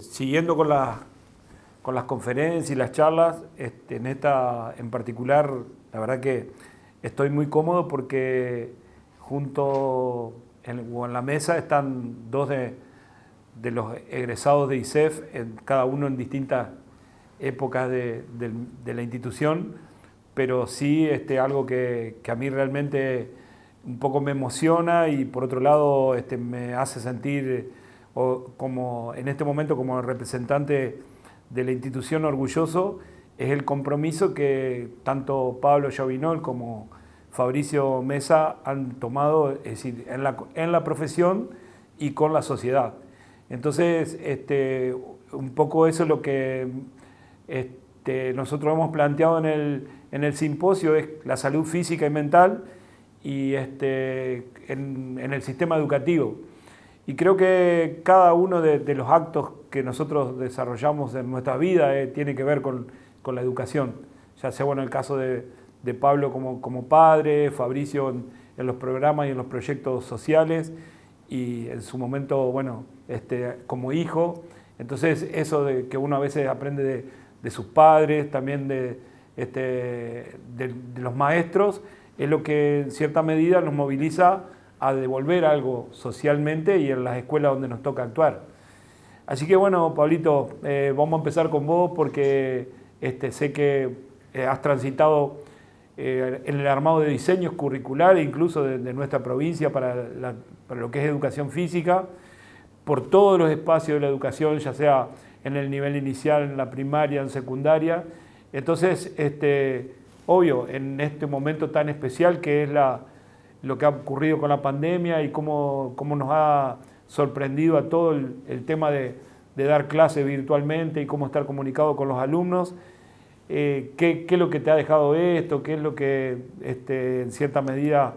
siguiendo con las conferencias y las charlas, en esta en particular, la verdad que estoy muy cómodo porque junto en la mesa están dos de los egresados de ISEF, cada uno en distintas épocas de la institución, pero sí algo que a mí realmente un poco me emociona y por otro lado me hace sentir como en este momento como representante de la institución orgulloso, es el compromiso que tanto Pablo Giovinol como Fabricio Mesa han tomado, es decir, en la profesión y con la sociedad. Entonces, un poco eso es lo que nosotros hemos planteado en el simposio, es la salud física y mental y en el sistema educativo. Y creo que cada uno de los actos que nosotros desarrollamos en nuestra vida tiene que ver con la educación, ya sea el caso de Pablo como padre, Fabricio en los programas y en los proyectos sociales, y en su momento, como hijo. Entonces eso de que uno a veces aprende de sus padres, también de los maestros, es lo que en cierta medida nos moviliza a devolver algo socialmente y en las escuelas donde nos toca actuar. Así que bueno, Pablito, vamos a empezar con vos porque sé que has transitado en el armado de diseños curriculares, incluso de nuestra provincia para lo que es educación física, por todos los espacios de la educación, ya sea en el nivel inicial, en la primaria, en secundaria. Entonces, obvio, en este momento tan especial que es lo que ha ocurrido con la pandemia y cómo nos ha sorprendido a todo el tema de dar clases virtualmente y cómo estar comunicado con los alumnos. ¿Qué es lo que te ha dejado esto? ¿Qué es lo que en cierta medida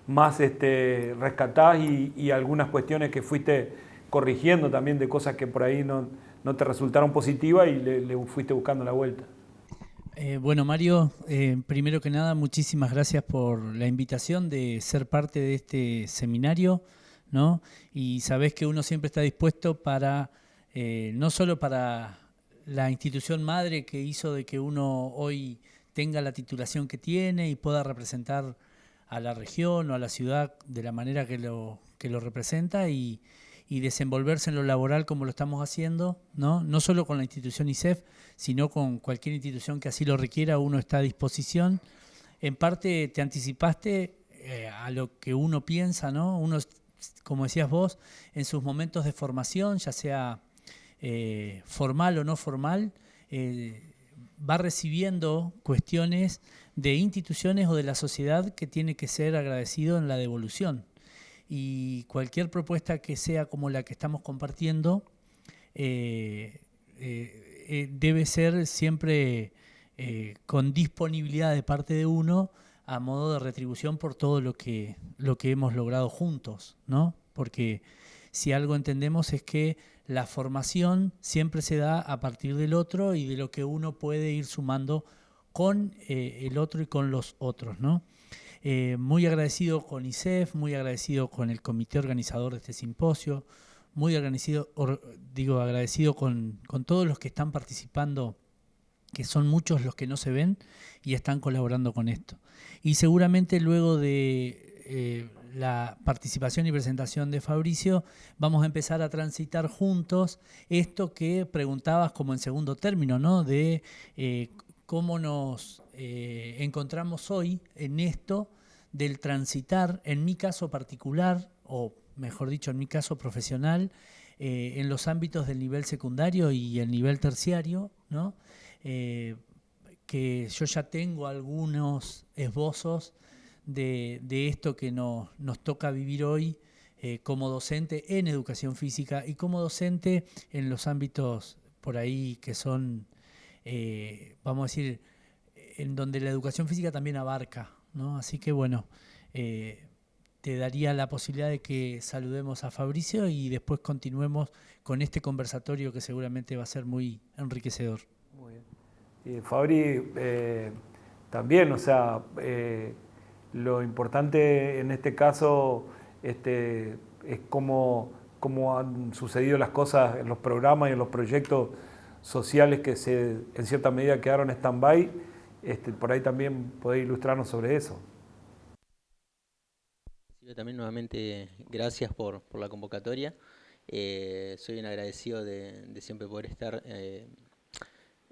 más rescatás y algunas cuestiones que fuiste corrigiendo también de cosas que por ahí no te resultaron positivas y le fuiste buscando la vuelta? Bueno, Mario, primero que nada, muchísimas gracias por la invitación de ser parte de este seminario, ¿no? Y sabés que uno siempre está dispuesto para, no solo para la institución madre que hizo de que uno hoy tenga la titulación que tiene y pueda representar a la región o a la ciudad de la manera que lo representa y desenvolverse en lo laboral como lo estamos haciendo, ¿no? No solo con la institución ISEF, sino con cualquier institución que así lo requiera, uno está a disposición. En parte te anticipaste a lo que uno piensa, ¿no? Uno, como decías vos, en sus momentos de formación, ya sea formal o no formal, va recibiendo cuestiones de instituciones o de la sociedad que tiene que ser agradecido en la devolución. Y cualquier propuesta que sea como la que estamos compartiendo debe ser siempre con disponibilidad de parte de uno a modo de retribución por todo lo que hemos logrado juntos, ¿no? Porque si algo entendemos es que la formación siempre se da a partir del otro y de lo que uno puede ir sumando con el otro y con los otros, ¿no? Muy agradecido con ISEF, muy agradecido con el comité organizador de este simposio, muy agradecido con todos los que están participando, que son muchos los que no se ven y están colaborando con esto. Y seguramente luego de la participación y presentación de Fabricio, vamos a empezar a transitar juntos esto que preguntabas como en segundo término, ¿no? De cómo nos encontramos hoy en esto del transitar, en mi caso particular, o mejor dicho, en mi caso profesional, en los ámbitos del nivel secundario y el nivel terciario, ¿no? Que yo ya tengo algunos esbozos de esto que nos toca vivir hoy como docente en educación física y como docente en los ámbitos por ahí que son, vamos a decir, en donde la educación física también abarca, ¿no? Así que bueno, te daría la posibilidad de que saludemos a Fabricio y después continuemos con este conversatorio que seguramente va a ser muy enriquecedor. Muy bien. Fabri, también, o sea, lo importante en este caso es cómo cómo han sucedido las cosas en los programas y en los proyectos sociales que en cierta medida quedaron en stand-by. Por ahí también podéis ilustrarnos sobre eso. También nuevamente gracias por la convocatoria. Soy un agradecido de siempre poder estar.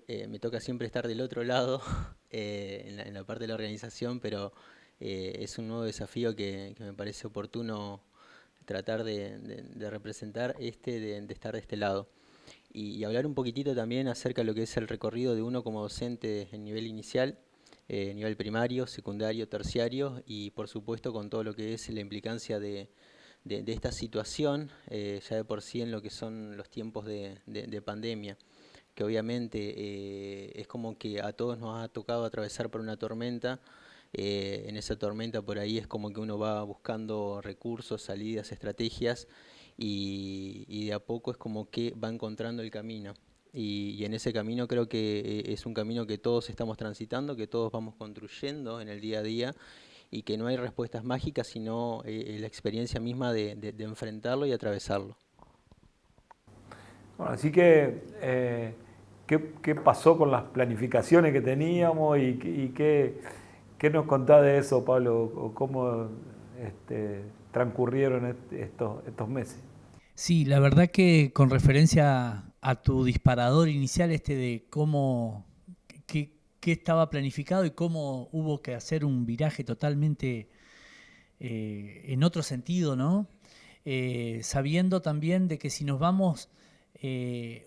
Me toca siempre estar del otro lado en la parte de la organización, pero es un nuevo desafío que me parece oportuno tratar de representar, de estar de este lado. Y hablar un poquitito también acerca de lo que es el recorrido de uno como docente en nivel inicial, nivel primario, secundario, terciario, y por supuesto con todo lo que es la implicancia de esta situación, ya de por sí en lo que son los tiempos de pandemia, que obviamente es como que a todos nos ha tocado atravesar por una tormenta. En esa tormenta por ahí es como que uno va buscando recursos, salidas, estrategias, y de a poco es como que va encontrando el camino. Y en ese camino creo que es un camino que todos estamos transitando, que todos vamos construyendo en el día a día, y que no hay respuestas mágicas, sino la experiencia misma de enfrentarlo y atravesarlo. Bueno, así que, ¿qué pasó con las planificaciones que teníamos y qué nos contás de eso, Pablo? ¿O cómo transcurrieron estos meses? Sí, la verdad que con referencia a tu disparador inicial de cómo, qué estaba planificado y cómo hubo que hacer un viraje totalmente en otro sentido, ¿no? Sabiendo también de que si nos vamos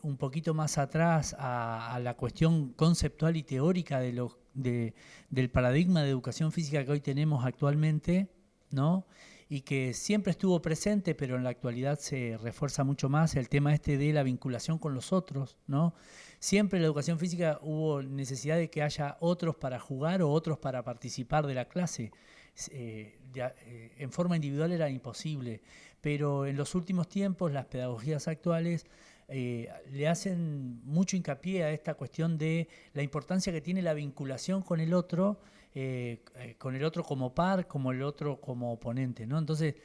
un poquito más atrás a la cuestión conceptual y teórica del paradigma de educación física que hoy tenemos actualmente, ¿no? Y que siempre estuvo presente, pero en la actualidad se refuerza mucho más el tema de la vinculación con los otros, ¿no? Siempre en la educación física hubo necesidad de que haya otros para jugar o otros para participar de la clase. En forma individual era imposible, pero en los últimos tiempos las pedagogías actuales le hacen mucho hincapié a esta cuestión de la importancia que tiene la vinculación con el otro como par, como el otro como oponente, ¿no? Entonces,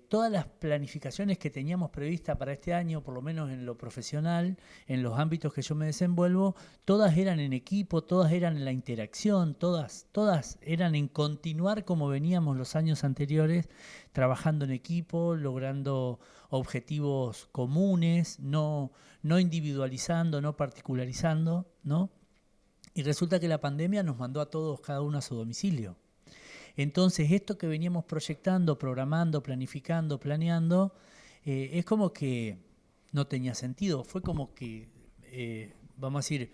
todas las planificaciones que teníamos previstas para este año, por lo menos en lo profesional, en los ámbitos que yo me desenvuelvo, todas eran en equipo, todas eran en la interacción, todas eran en continuar como veníamos los años anteriores, trabajando en equipo, logrando objetivos comunes, no individualizando, no particularizando, ¿no? Y resulta que la pandemia nos mandó a todos, cada uno a su domicilio. Entonces, esto que veníamos proyectando, programando, planificando, planeando, es como que no tenía sentido. Fue como que, vamos a decir,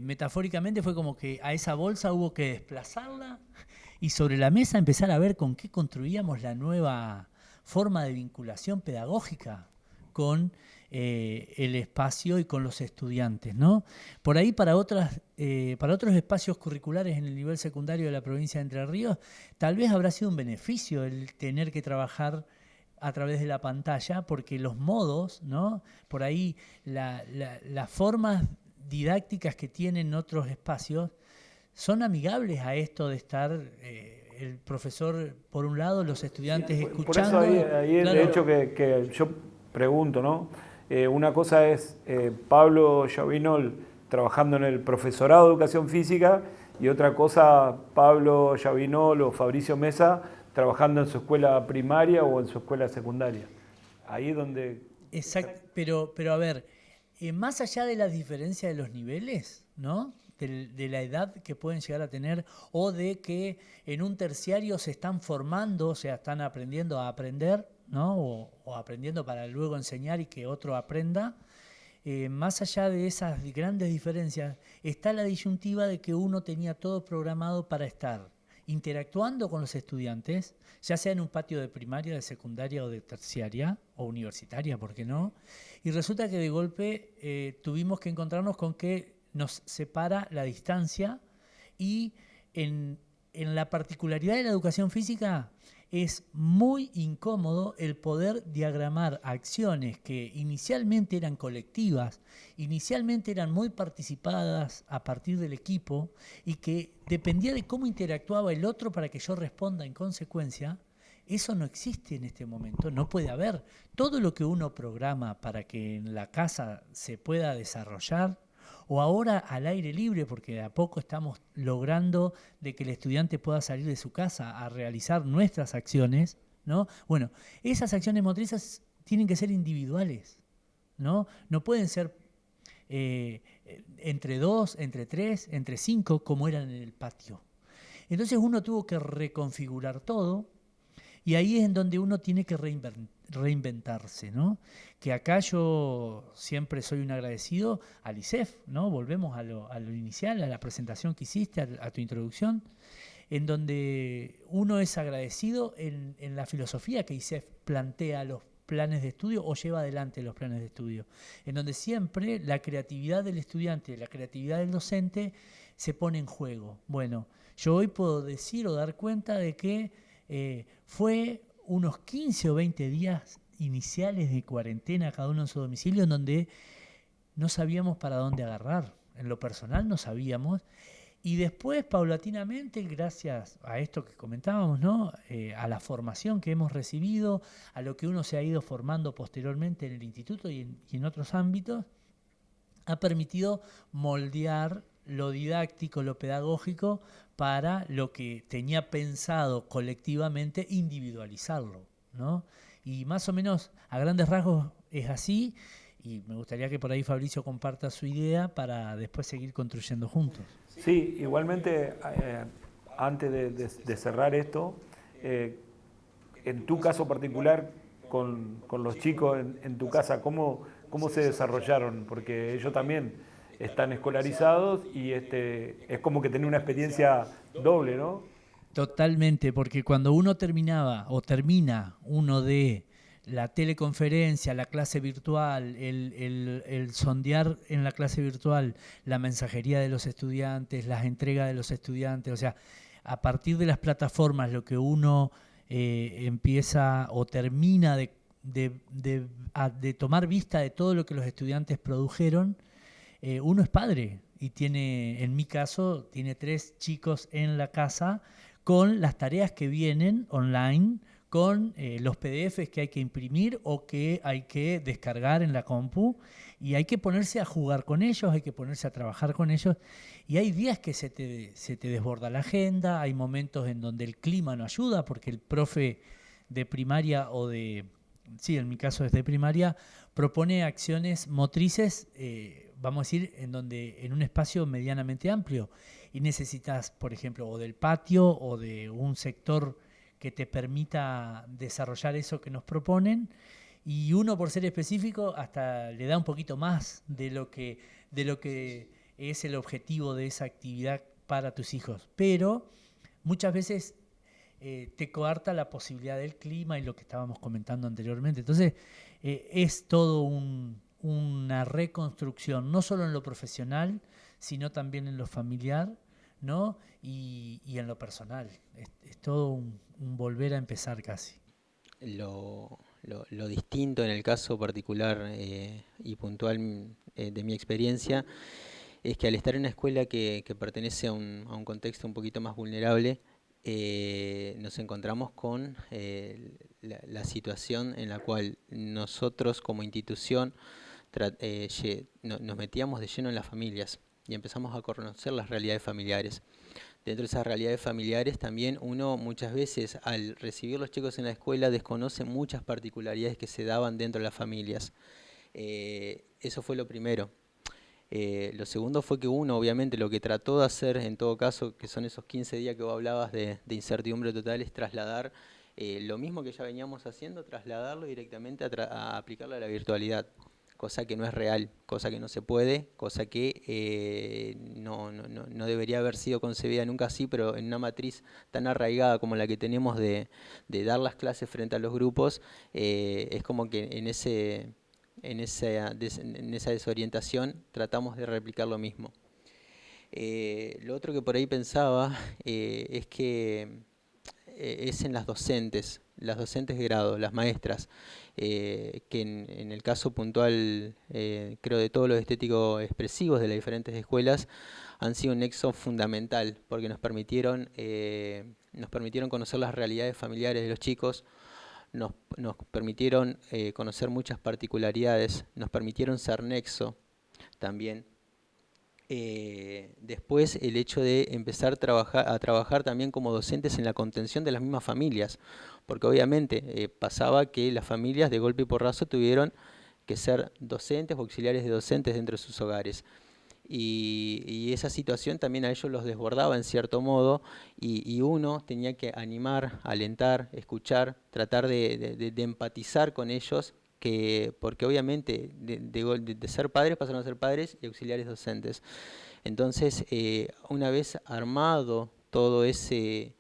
metafóricamente fue como que a esa bolsa hubo que desplazarla y sobre la mesa empezar a ver con qué construíamos la nueva forma de vinculación pedagógica con el espacio y con los estudiantes, ¿no? Por ahí para otros espacios curriculares en el nivel secundario de la provincia de Entre Ríos, tal vez habrá sido un beneficio el tener que trabajar a través de la pantalla, porque los modos, ¿no? Por ahí las formas didácticas que tienen otros espacios son amigables a esto de estar el profesor por un lado, los estudiantes escuchando. Por eso ahí claro. De hecho que yo pregunto, ¿no? Una cosa es Pablo Llavinol trabajando en el profesorado de educación física y otra cosa Pablo Llavinol o Fabricio Mesa trabajando en su escuela primaria o en su escuela secundaria. Ahí es donde... Exacto, pero a ver, más allá de las diferencias de los niveles, ¿no? De la edad que pueden llegar a tener o de que en un terciario se están formando, o sea, están aprendiendo a aprender, ¿no? O aprendiendo para luego enseñar y que otro aprenda. Más allá de esas grandes diferencias, está la disyuntiva de que uno tenía todo programado para estar interactuando con los estudiantes, ya sea en un patio de primaria, de secundaria o de terciaria o universitaria, ¿por qué no? Y resulta que de golpe tuvimos que encontrarnos con que nos separa la distancia y en la particularidad de la educación física es muy incómodo el poder diagramar acciones que inicialmente eran colectivas, inicialmente eran muy participadas a partir del equipo y que dependía de cómo interactuaba el otro para que yo responda en consecuencia, Eso no existe en este momento, no puede haber. Todo lo que uno programa para que en la casa se pueda desarrollar, o ahora al aire libre, porque de a poco estamos logrando de que el estudiante pueda salir de su casa a realizar nuestras acciones, ¿no? Bueno, esas acciones motrices tienen que ser individuales, ¿no? No pueden ser entre 2, entre 3, entre 5, como eran en el patio. Entonces uno tuvo que reconfigurar todo, y ahí es en donde uno tiene que reinventarse, ¿no? Que acá yo siempre soy un agradecido al ISEF, ¿no? Volvemos a lo inicial, a la presentación que hiciste, a tu introducción, en donde uno es agradecido en la filosofía que ISEF plantea los planes de estudio o lleva adelante los planes de estudio, en donde siempre la creatividad del estudiante, la creatividad del docente se pone en juego. Bueno, yo hoy puedo decir o dar cuenta de que fue unos 15 o 20 días iniciales de cuarentena, cada uno en su domicilio, en donde no sabíamos para dónde agarrar. En lo personal no sabíamos. Y después, paulatinamente, gracias a esto que comentábamos, ¿no? A la formación que hemos recibido, a lo que uno se ha ido formando posteriormente en el instituto y en otros ámbitos, ha permitido moldear lo didáctico, lo pedagógico, para lo que tenía pensado colectivamente individualizarlo, ¿no? Y más o menos a grandes rasgos es así, y me gustaría que por ahí Fabricio comparta su idea para después seguir construyendo juntos. Sí, igualmente, antes de cerrar esto, en tu caso particular, con los chicos en tu casa, ¿cómo se desarrollaron? Porque ellos también están escolarizados y es como que tener una experiencia doble, ¿no? Totalmente, porque cuando uno terminaba o termina uno de la teleconferencia, la clase virtual, el sondear en la clase virtual la mensajería de los estudiantes, las entregas de los estudiantes, o sea, a partir de las plataformas lo que uno empieza o termina de tomar vista de todo lo que los estudiantes produjeron, uno es padre y tiene, en mi caso, tiene 3 chicos en la casa con las tareas que vienen online, con los PDFs que hay que imprimir o que hay que descargar en la compu, y hay que ponerse a jugar con ellos, hay que ponerse a trabajar con ellos, y hay días que se te desborda la agenda, hay momentos en donde el clima no ayuda, porque el profe de primaria sí, en mi caso es de primaria, propone acciones motrices, vamos a decir, en un espacio medianamente amplio, y necesitas, por ejemplo, o del patio o de un sector que te permita desarrollar eso que nos proponen, y uno, por ser específico, hasta le da un poquito más de lo que es el objetivo de esa actividad para tus hijos, pero muchas veces te coarta la posibilidad del clima y lo que estábamos comentando anteriormente. Entonces, es todo una reconstrucción, no solo en lo profesional, sino también en lo familiar, ¿no? Y en lo personal. Es todo un volver a empezar casi. Lo distinto en el caso particular y puntual de mi experiencia es que al estar en una escuela que pertenece a un contexto un poquito más vulnerable, nos encontramos con la situación en la cual nosotros como institución nos metíamos de lleno en las familias y empezamos a conocer las realidades familiares. Dentro de esas realidades familiares también uno muchas veces al recibir los chicos en la escuela desconoce muchas particularidades que se daban dentro de las familias. Eso fue lo primero. Lo segundo fue que uno, obviamente, lo que trató de hacer en todo caso, que son esos 15 días que vos hablabas de incertidumbre total, es trasladar lo mismo que ya veníamos haciendo, trasladarlo directamente a aplicarlo a la virtualidad, cosa que no es real, cosa que no se puede, cosa que no debería haber sido concebida nunca así, pero en una matriz tan arraigada como la que tenemos de dar las clases frente a los grupos, es como que en esa desorientación tratamos de replicar lo mismo. Lo otro que por ahí pensaba es que es en las docentes de grado, las maestras, que en el caso puntual, creo, de todos los estéticos expresivos de las diferentes escuelas, han sido un nexo fundamental, porque nos permitieron conocer las realidades familiares de los chicos, nos permitieron conocer muchas particularidades, nos permitieron ser nexo también. Después el hecho de empezar a trabajar también como docentes en la contención de las mismas familias, porque obviamente pasaba que las familias de golpe y porrazo tuvieron que ser docentes o auxiliares de docentes dentro de sus hogares. Y esa situación también a ellos los desbordaba en cierto modo, y uno tenía que animar, alentar, escuchar, tratar de empatizar con ellos, porque obviamente de ser padres pasaron a ser padres y auxiliares docentes. Entonces, una vez armado todo ese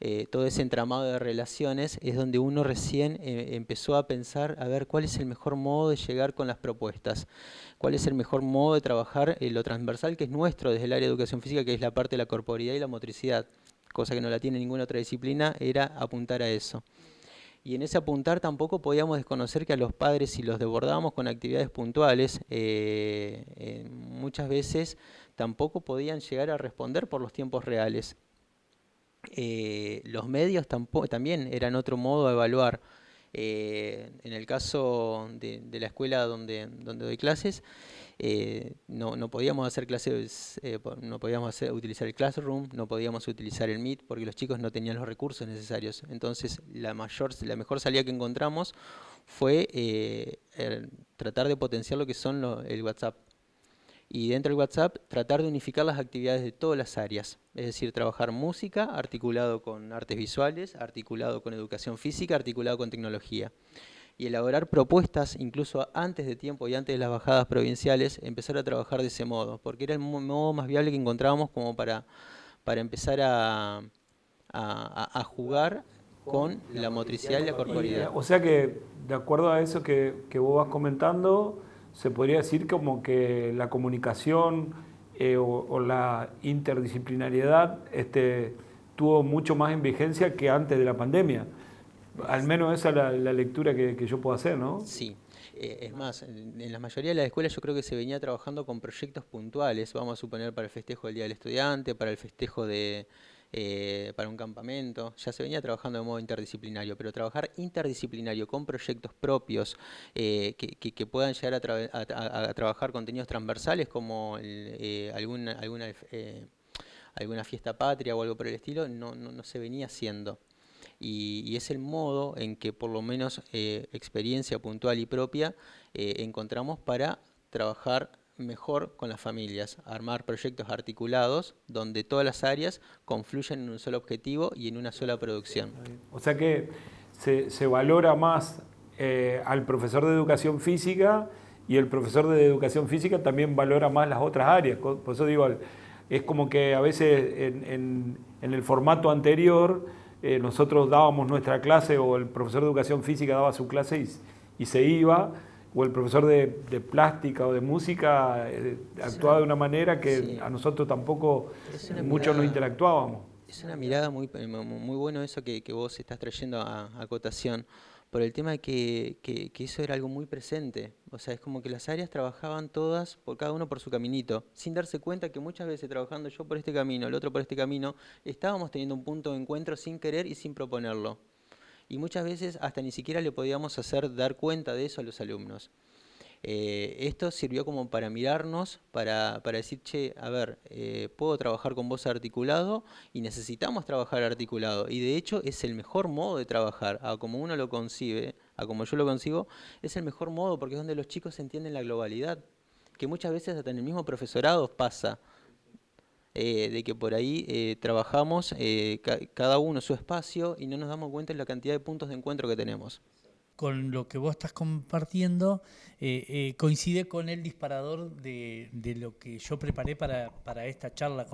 entramado de relaciones, es donde uno recién empezó a pensar a ver cuál es el mejor modo de llegar con las propuestas, cuál es el mejor modo de trabajar lo transversal que es nuestro desde el área de educación física, que es la parte de la corporeidad y la motricidad, cosa que no la tiene ninguna otra disciplina, era apuntar a eso. Y en ese apuntar tampoco podíamos desconocer que a los padres, si los desbordábamos con actividades puntuales, muchas veces tampoco podían llegar a responder por los tiempos reales. Los medios también eran otro modo de evaluar. En el caso de la escuela donde doy clases, no podíamos hacer clases, no podíamos utilizar el Classroom, no podíamos utilizar el Meet porque los chicos no tenían los recursos necesarios. Entonces la mejor salida que encontramos fue tratar de potenciar lo que son el WhatsApp. Y dentro del WhatsApp tratar de unificar las actividades de todas las áreas, es decir, trabajar música articulado con artes visuales, articulado con educación física, articulado con tecnología. Y elaborar propuestas, incluso antes de tiempo y antes de las bajadas provinciales, empezar a trabajar de ese modo, porque era el modo más viable que encontrábamos como para empezar a jugar con la motricidad y la corporeidad. O sea que, de acuerdo a eso que vos vas comentando, se podría decir como que la comunicación o la interdisciplinariedad tuvo mucho más en vigencia que antes de la pandemia. Al menos esa es la lectura que yo puedo hacer, ¿no? Sí. Es más, en la mayoría de las escuelas yo creo que se venía trabajando con proyectos puntuales, vamos a suponer para el festejo del Día del Estudiante, para el festejo para un campamento, ya se venía trabajando de modo interdisciplinario, pero trabajar interdisciplinario con proyectos propios que puedan llegar a trabajar contenidos transversales como alguna fiesta patria o algo por el estilo, no se venía haciendo. Y es el modo en que por lo menos experiencia puntual y propia encontramos para trabajar mejor con las familias, armar proyectos articulados donde todas las áreas confluyen en un solo objetivo y en una sola producción. O sea que se valora más al profesor de educación física, y el profesor de educación física también valora más las otras áreas. Por eso digo, es como que a veces en el formato anterior nosotros dábamos nuestra clase, o el profesor de educación física daba su clase y se iba, o el profesor de plástica o de música actuaba de una manera que sí, a nosotros tampoco muchos no interactuábamos. Es una mirada muy bueno eso que vos estás trayendo a cotación, por el tema de que eso era algo muy presente. O sea, es como que las áreas trabajaban todas, cada uno por su caminito, sin darse cuenta que muchas veces trabajando yo por este camino, el otro por este camino, estábamos teniendo un punto de encuentro sin querer y sin proponerlo. Y muchas veces hasta ni siquiera le podíamos hacer dar cuenta de eso a los alumnos. Esto sirvió como para mirarnos, para decir, che, a ver, puedo trabajar con vos articulado y necesitamos trabajar articulado. Y de hecho es el mejor modo de trabajar, a como uno lo concibe, a como yo lo concibo, es el mejor modo porque es donde los chicos entienden la globalidad, que muchas veces hasta en el mismo profesorado pasa. De que por ahí trabajamos cada uno su espacio y no nos damos cuenta de la cantidad de puntos de encuentro que tenemos. Con lo que vos estás compartiendo, coincide con el disparador de lo que yo preparé para esta charla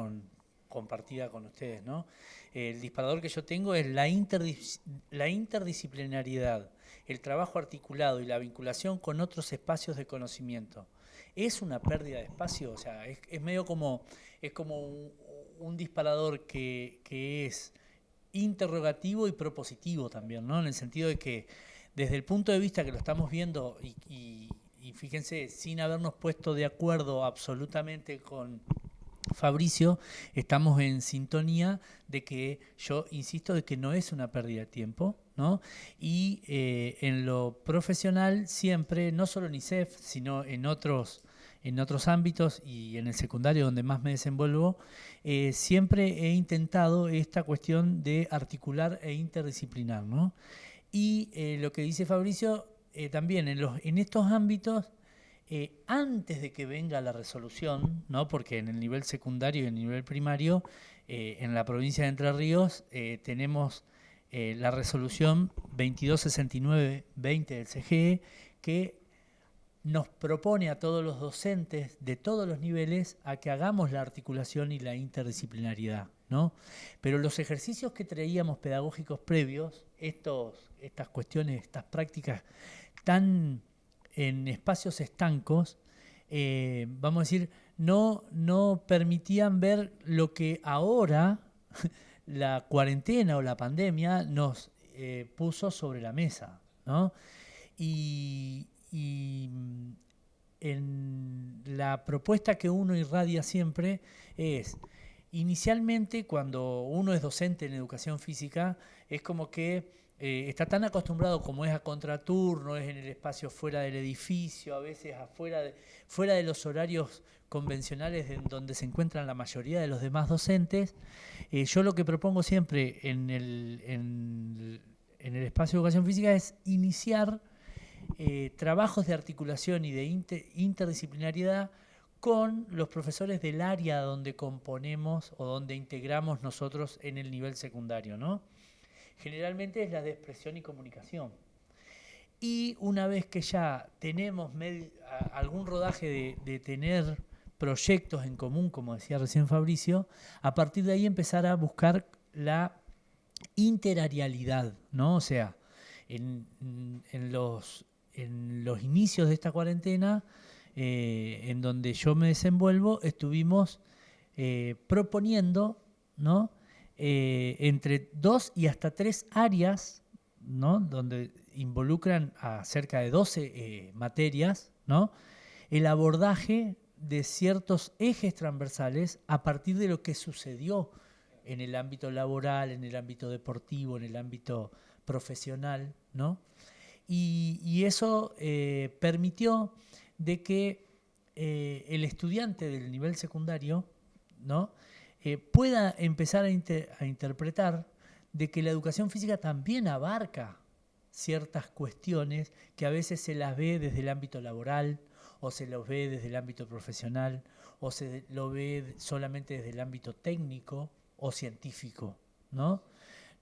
compartida con ustedes, ¿no? El disparador que yo tengo es la interdisciplinariedad, el trabajo articulado y la vinculación con otros espacios de conocimiento. ¿Es una pérdida de espacio? O sea, es medio como un disparador que es interrogativo y propositivo también, ¿no? En el sentido de que desde el punto de vista que lo estamos viendo y fíjense, sin habernos puesto de acuerdo absolutamente con Fabricio, estamos en sintonía de que, yo insisto, de que no es una pérdida de tiempo, ¿no? Y en lo profesional siempre, no solo en ISEF, sino en otros ámbitos y en el secundario donde más me desenvuelvo, siempre he intentado esta cuestión de articular e interdisciplinar, ¿no? Y lo que dice Fabricio, también en estos ámbitos, antes de que venga la resolución, ¿no? Porque en el nivel secundario y en el nivel primario, en la provincia de Entre Ríos, tenemos la resolución 2269-20 del CGE, que nos propone a todos los docentes de todos los niveles a que hagamos la articulación y la interdisciplinariedad, ¿no? Pero los ejercicios que traíamos pedagógicos previos, estas cuestiones, estas prácticas tan en espacios estancos, vamos a decir, no permitían ver lo que ahora la cuarentena o la pandemia nos puso sobre la mesa, ¿no? Y en la propuesta que uno irradia siempre es, inicialmente cuando uno es docente en educación física, es como que está tan acostumbrado como es a contraturno, es en el espacio fuera del edificio, a veces fuera de los horarios convencionales en donde se encuentran la mayoría de los demás docentes. Yo lo que propongo siempre en el espacio de educación física es iniciar trabajos de articulación y de interdisciplinariedad con los profesores del área donde componemos o donde integramos nosotros en el nivel secundario, ¿no? Generalmente es la de expresión y comunicación. Y una vez que ya tenemos algún rodaje de tener proyectos en común, como decía recién Fabricio, a partir de ahí empezar a buscar la interarialidad, ¿no? O sea, en los inicios de esta cuarentena, en donde yo me desenvuelvo, estuvimos proponiendo, ¿no? Entre 2 y hasta 3 áreas, ¿no? Donde involucran a cerca de 12 materias, ¿no? El abordaje de ciertos ejes transversales a partir de lo que sucedió en el ámbito laboral, en el ámbito deportivo, en el ámbito profesional, ¿no? Y eso permitió de que el estudiante del nivel secundario, ¿no? Pueda empezar a interpretar de que la educación física también abarca ciertas cuestiones que a veces se las ve desde el ámbito laboral, o se los ve desde el ámbito profesional, o se lo ve solamente desde el ámbito técnico o científico, ¿no?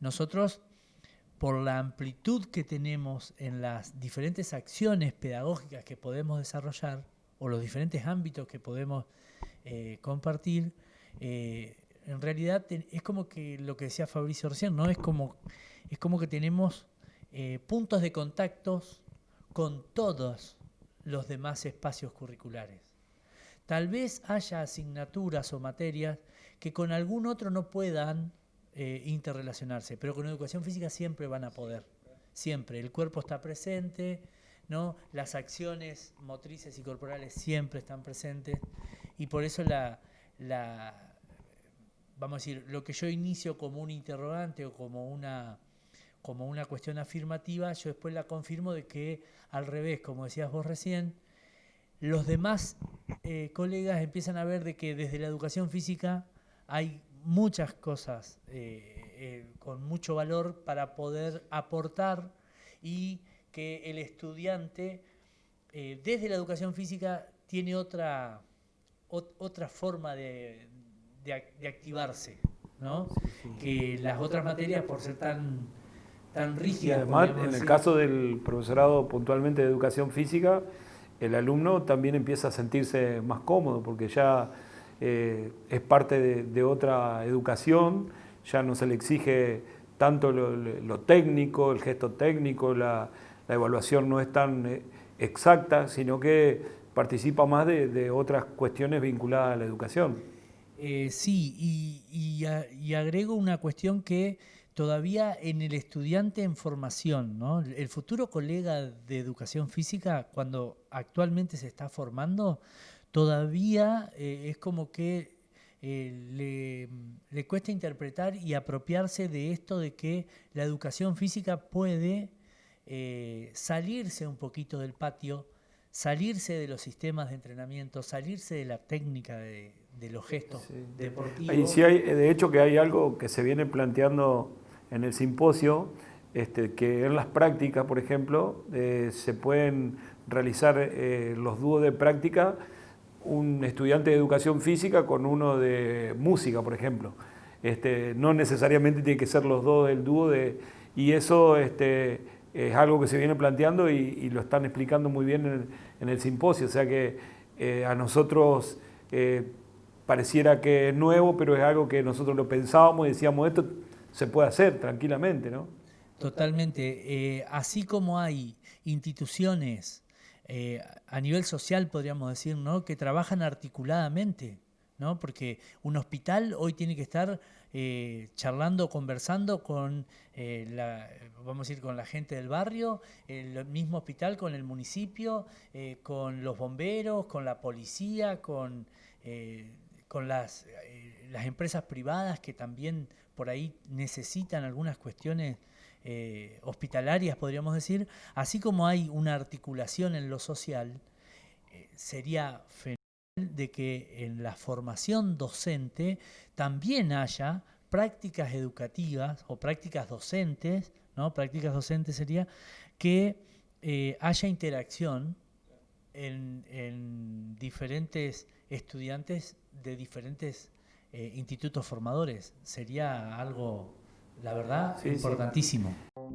Nosotros, por la amplitud que tenemos en las diferentes acciones pedagógicas que podemos desarrollar, o los diferentes ámbitos que podemos compartir, en realidad es como que lo que decía Fabricio recién, ¿no? Es como que tenemos puntos de contactos con todos los demás espacios curriculares. Tal vez haya asignaturas o materias que con algún otro no puedan interrelacionarse, pero con educación física siempre van a poder, siempre. El cuerpo está presente, ¿no? Las acciones motrices y corporales siempre están presentes, y por eso vamos a decir, lo que yo inicio como un interrogante o como una cuestión afirmativa, yo después la confirmo de que al revés, como decías vos recién, los demás colegas empiezan a ver de que desde la educación física hay muchas cosas con mucho valor para poder aportar, y que el estudiante desde la educación física tiene otra forma de activarse, ¿no? Que las otras materias, por ser tan rígidas. Y además, en el caso del profesorado puntualmente de educación física, el alumno también empieza a sentirse más cómodo, porque ya es parte de otra educación, ya no se le exige tanto lo técnico, el gesto técnico, la evaluación no es tan exacta, sino que participa más de otras cuestiones vinculadas a la educación. Sí, y agrego una cuestión que todavía en el estudiante en formación, ¿no? El futuro colega de educación física, cuando actualmente se está formando, todavía es como que le cuesta interpretar y apropiarse de esto de que la educación física puede salirse un poquito del patio, salirse de los sistemas de entrenamiento, salirse de la técnica de los gestos deportivos. Y sí de hecho que hay algo que se viene planteando en el simposio, que en las prácticas, por ejemplo, se pueden realizar los dúos de práctica, un estudiante de educación física con uno de música, por ejemplo. No necesariamente tiene que ser los dos del dúo, y eso es algo que se viene planteando y lo están explicando muy bien en el simposio, o sea que a nosotros pareciera que es nuevo, pero es algo que nosotros lo pensábamos y decíamos, esto se puede hacer tranquilamente, ¿no? Totalmente. Así como hay instituciones a nivel social, podríamos decir, ¿no?, que trabajan articuladamente, ¿no? Porque un hospital hoy tiene que estar charlando, conversando con vamos a decir, con la gente del barrio, el mismo hospital con el municipio, con los bomberos, con la policía, con las empresas privadas que también por ahí necesitan algunas cuestiones hospitalarias, podríamos decir. Así como hay una articulación en lo social, sería fenomenal de que en la formación docente también haya prácticas educativas o prácticas docentes, ¿no? Prácticas docentes sería que haya interacción en diferentes estudiantes de diferentes institutos formadores. Sería algo, la verdad, sí, importantísimo. Sí.